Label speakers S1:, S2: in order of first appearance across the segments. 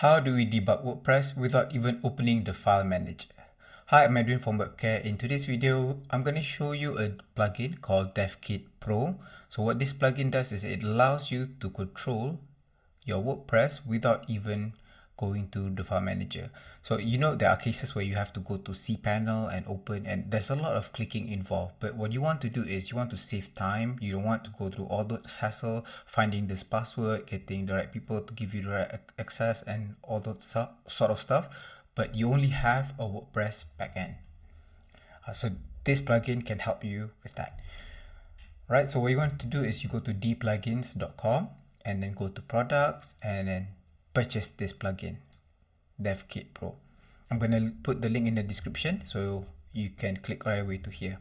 S1: How do we debug WordPress without even opening the file manager? Hi, I'm Edwin from WebCare. In today's video, I'm going to show you a plugin called DevKit Pro. So what this plugin does is it allows you to control your WordPress without even going to the file manager. So there are cases where you have to go to cPanel and open, and there's a lot of clicking involved. But what you want to do is you want to save time. You don't want to go through all those hassle, finding this password, getting the right people to give you the right access and all that sort of stuff. But you only have a WordPress backend. So this plugin can help you with that. Right, so what you want to do is you go to DPlugins.com and then go to products and then purchase this plugin, DevKit Pro. I'm going to put the link in the description so you can click right away to here.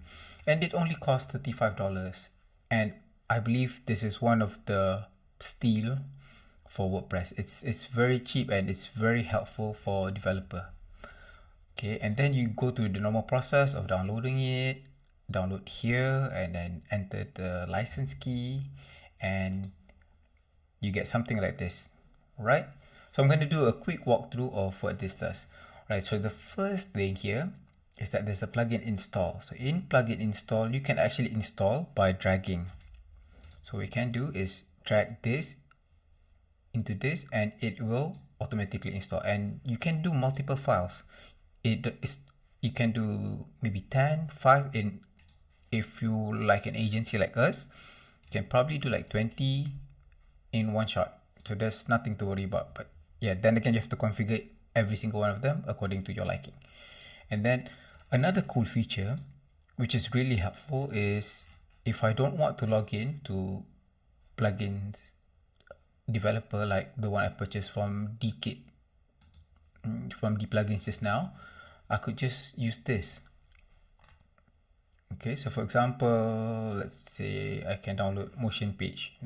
S1: And it only costs $35. And I believe this is one of the steal for WordPress. It's very cheap and it's very helpful for developer. Okay, and then you go through the normal process of downloading it, download here, and then enter the license key, and you get something like this, right? So I'm going to do a quick walkthrough of what this does. Right, so the first thing here is that there's a plugin install. So in plugin install, you can actually install by dragging. So what we can do is drag this into this and it will automatically install, and you can do multiple files. You can do maybe 10, 5 in, if you like an agency like us, you can probably do like 20 in one shot. So there's nothing to worry about. But yeah, then again, you have to configure every single one of them according to your liking. And then another cool feature, which is really helpful, is if I don't want to log in to plugins developer like the one I purchased from DKit, from DPlugins just now, I could just use this. Okay, so for example, let's say I can download motion page.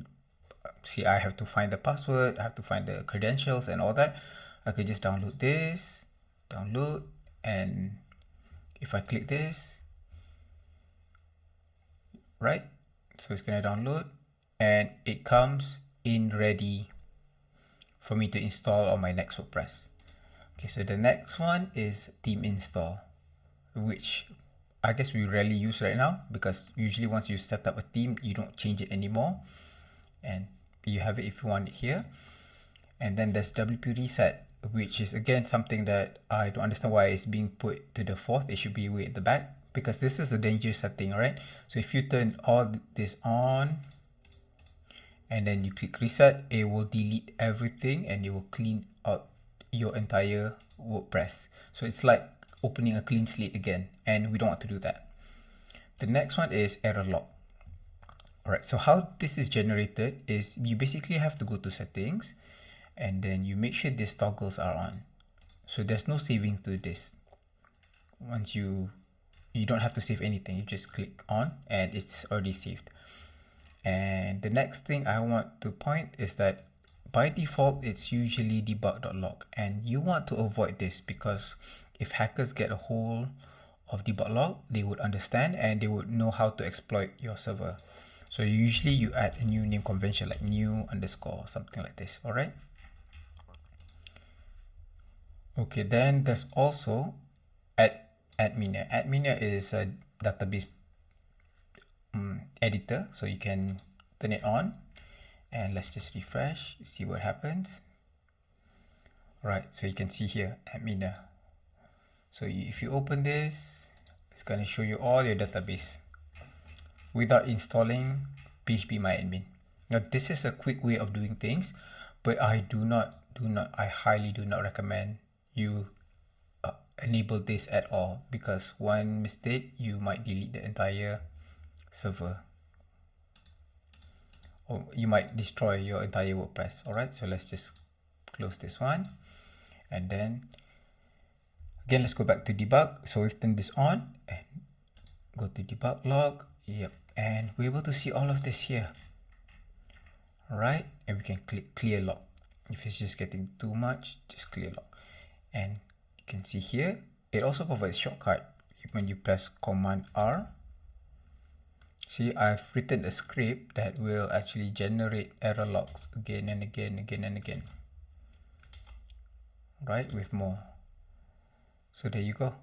S1: See, I have to find the password, I have to find the credentials and all that. I could just download this, download, and if I click this, right, so it's gonna download and it comes in ready for me to install on my next WordPress. Okay, so the next one is theme install, which I guess we rarely use right now because usually once you set up a theme, you don't change it anymore. And you have it if you want it here. And then there's WP reset, which is again something that I don't understand why it's being put to the fourth. It should be way at the back because this is a dangerous setting, right? So if you turn all this on and then you click reset, it will delete everything and it will clean out your entire WordPress. So it's like opening a clean slate again, and we don't want to do that. The next one is error log. Alright, so how this is generated is you basically have to go to settings and then you make sure these toggles are on. So there's no saving to this. Once you don't have to save anything, you just click on and it's already saved. And the next thing I want to point is that by default, it's usually debug.log, and you want to avoid this because if hackers get a hold of debug.log, they would understand and they would know how to exploit your server. So usually you add a new name convention like new underscore, something like this. All right. Okay, then there's also adminer. Adminer is a database editor, so you can turn it on and let's just refresh, see what happens. Right, so you can see here adminer. So if you open this, it's going to show you all your database without installing phpMyAdmin. Now this is a quick way of doing things, but I highly do not recommend you enable this at all, because one mistake you might delete the entire server or you might destroy your entire WordPress. Alright, so let's just close this one and then again let's go back to debug. So we've turned this on and go to debug log. Yep, and we're able to see all of this here. Alright, and we can click clear log. If it's just getting too much, just clear log. And you can see here it also provides shortcut when you press Command R. See, I've written a script that will actually generate error logs again and again. right, with more. So there you go.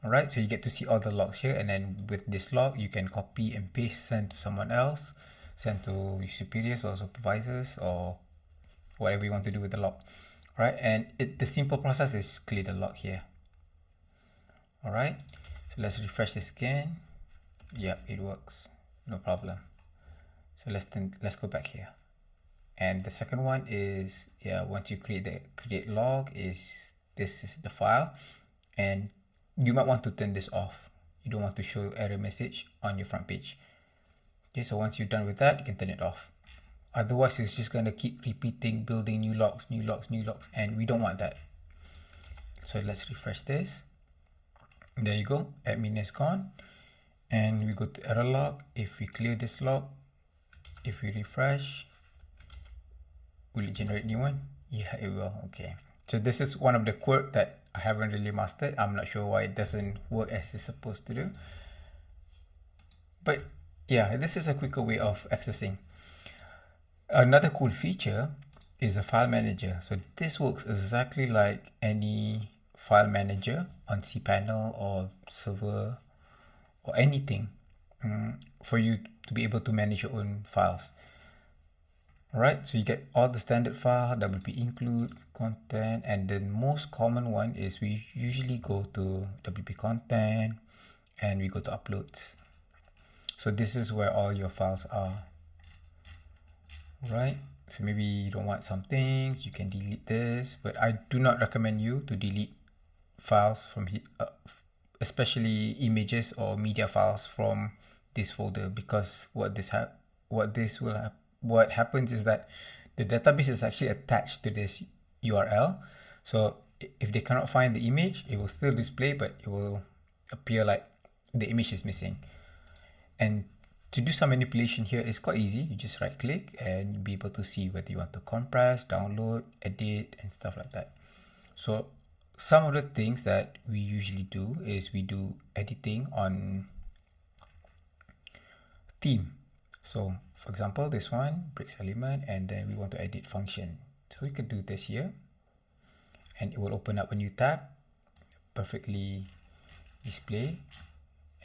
S1: All right, so you get to see all the logs here, and then with this log, you can copy and paste, send to someone else, send to your superiors or supervisors, or whatever you want to do with the log. All right, and the simple process is clear the log here. All right, so let's refresh this again. Yep, it works, no problem. So let's go back here. And the second one is, yeah, once you create the create log, this is the file, and you might want to turn this off. You don't want to show error message on your front page. Okay, so once you're done with that, you can turn it off. Otherwise, it's just going to keep repeating, building new logs, and we don't want that. So let's refresh this. There you go, admin is gone. And we go to error log. If we clear this log, if we refresh, will it generate new one? Yeah, it will. Okay. So this is one of the quirks that I haven't really mastered. I'm not sure why it doesn't work as it's supposed to do. But yeah, this is a quicker way of accessing. Another cool feature is a file manager. So this works exactly like any file manager on cPanel or server or anything, for you to be able to manage your own files. Alright, so you get all the standard file, WP include, content, and the most common one is we usually go to WP content and we go to uploads. So this is where all your files are. Right, so maybe you don't want some things, you can delete this, but I do not recommend you to delete files from here, especially images or media files from this folder, because what happens is that the database is actually attached to this URL. So if they cannot find the image, it will still display, but it will appear like the image is missing. And to do some manipulation here is quite easy. You just right click and you'll be able to see whether you want to compress, download, edit, and stuff like that. So some of the things that we usually do is we do editing on theme. So for example, this one, breaks element, and then we want to edit function. So we could do this here and it will open up a new tab, perfectly display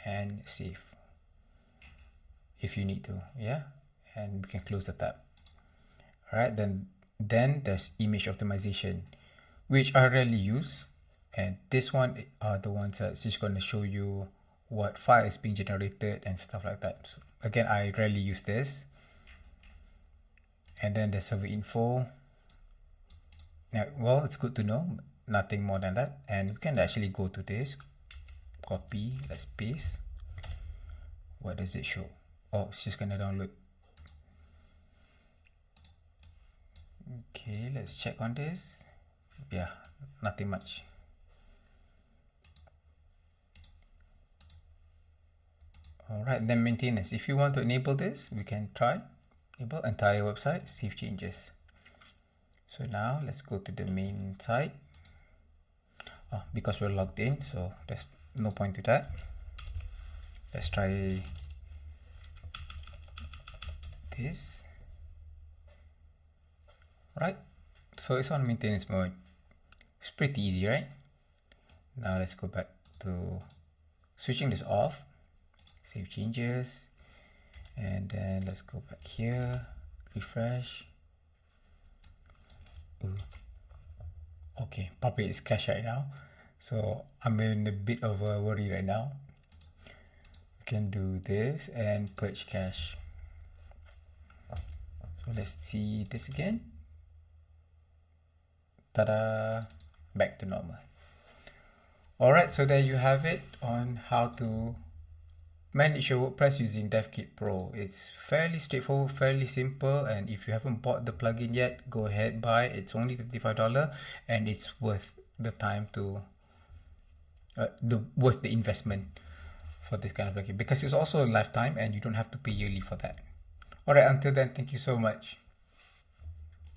S1: and save if you need to, yeah, and we can close the tab. All right, then there's image optimization, which I rarely use, and this one are the ones that's just going to show you what file is being generated and stuff like that. So again, I rarely use this. And then the server info. Now, well, it's good to know, nothing more than that. And we can actually go to this, copy, let's paste. What does it show? Oh, it's just gonna download. Okay, let's check on this. Yeah, nothing much. Alright, then maintenance. If you want to enable this, we can try enable entire website, save changes. So now let's go to the main site. Because we're logged in, so there's no point to that. Let's try this. Right, so it's on maintenance mode. It's pretty easy, right? Now let's go back to switching this off, save changes, and then let's go back here, refresh. Ooh. Okay, Puppet is crashed right now, so I'm in a bit of a worry right now. We can do this and purge cache. So let's see this again. Ta-da! Back to normal. Alright, so there you have it on how to manage your WordPress using DevKit Pro. It's fairly straightforward, fairly simple, and if you haven't bought the plugin yet, go ahead, buy it. It's only $35 and it's worth the time to worth the investment for this kind of plugin, because it's also a lifetime and you don't have to pay yearly for that. Alright, until then, thank you so much.